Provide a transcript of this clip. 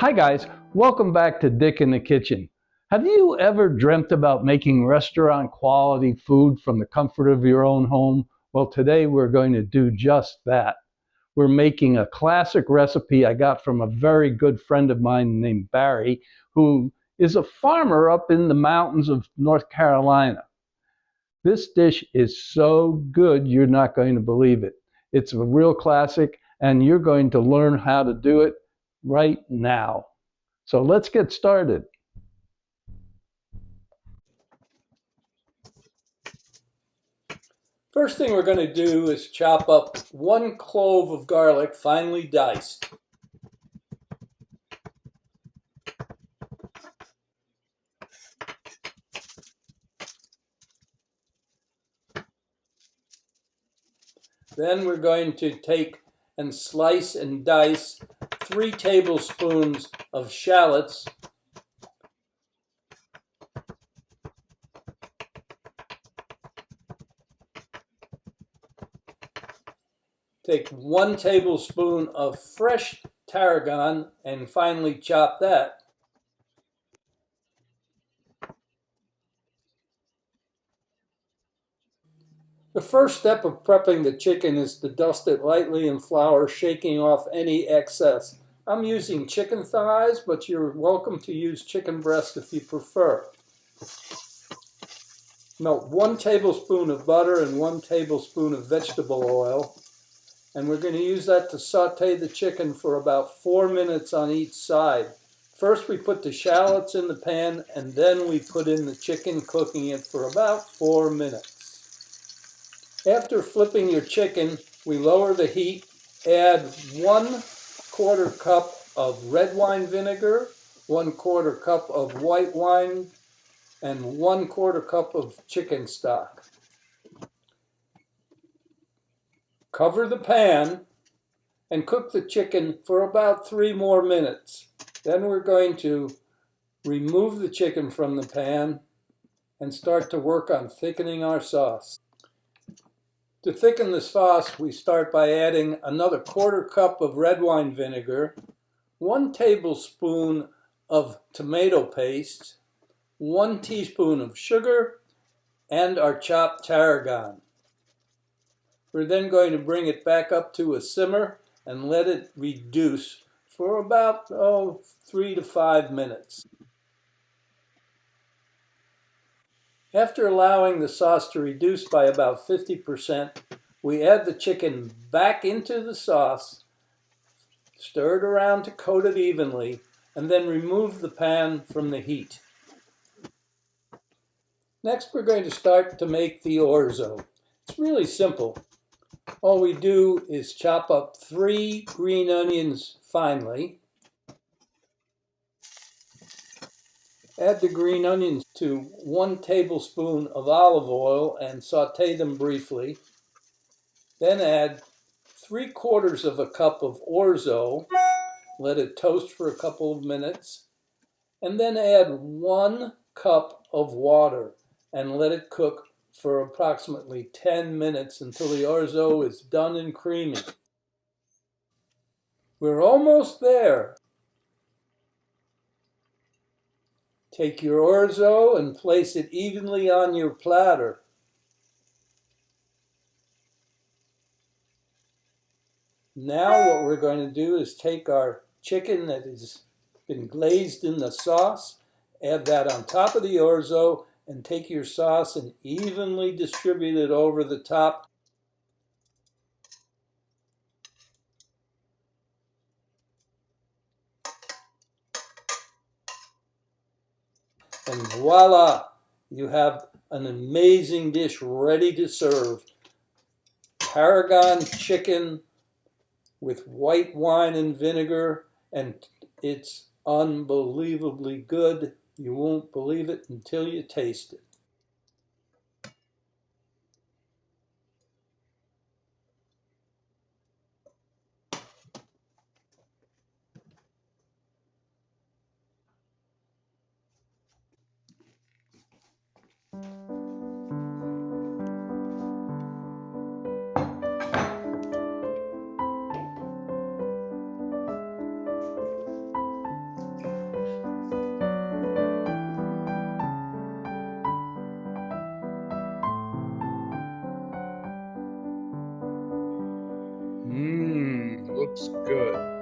Hi guys, welcome back to Dick in the Kitchen. Have you ever dreamt about making restaurant quality food from the comfort of your own home? Well, today we're going to do just that. We're making a classic recipe I got from a very good friend of mine named Barry, who is a farmer up in the mountains of North Carolina. This dish is so good you're not going to believe it. It's a real classic and you're going to learn how to do it right now. So let's get started. First thing we're going to do is chop up 1 clove of garlic finely diced. Then we're going to take and slice and dice 3 tablespoons of shallots. Take 1 tablespoon of fresh tarragon and finely chop that. The first step of prepping the chicken is to dust it lightly in flour, shaking off any excess. I'm using chicken thighs, but you're welcome to use chicken breast if you prefer. Melt 1 tablespoon of butter and 1 tablespoon of vegetable oil. And we're going to use that to saute the chicken for about 4 minutes on each side. First we put the shallots in the pan and then we put in the chicken, cooking it for about 4 minutes. After flipping your chicken, we lower the heat, add 1/4 cup of red wine vinegar, 1/4 cup of white wine, and 1/4 cup of chicken stock. Cover the pan and cook the chicken for about 3 more minutes. Then we're going to remove the chicken from the pan and start to work on thickening our sauce. To thicken the sauce, we start by adding another 1/4 cup of red wine vinegar, 1 tablespoon of tomato paste, 1 teaspoon of sugar, and our chopped tarragon. We're then going to bring it back up to a simmer and let it reduce for about 3 to 5 minutes. After allowing the sauce to reduce by about 50%, we add the chicken back into the sauce, stir it around to coat it evenly, and then remove the pan from the heat. Next, we're going to start to make the orzo. It's really simple. All we do is chop up 3 green onions finely. Add the green onions to 1 tablespoon of olive oil and saute them briefly. Then add 3/4 of a cup of orzo. Let it toast for a couple of minutes. And then add 1 cup of water and let it cook for approximately 10 minutes until the orzo is done and creamy. We're almost there. Take your orzo and place it evenly on your platter. Now what we're going to do is take our chicken that has been glazed in the sauce, add that on top of the orzo, and take your sauce and evenly distribute it over the top. And voila, you have an amazing dish ready to serve. Tarragon chicken with white wine and vinegar, and it's unbelievably good. You won't believe it until you taste it. looks good.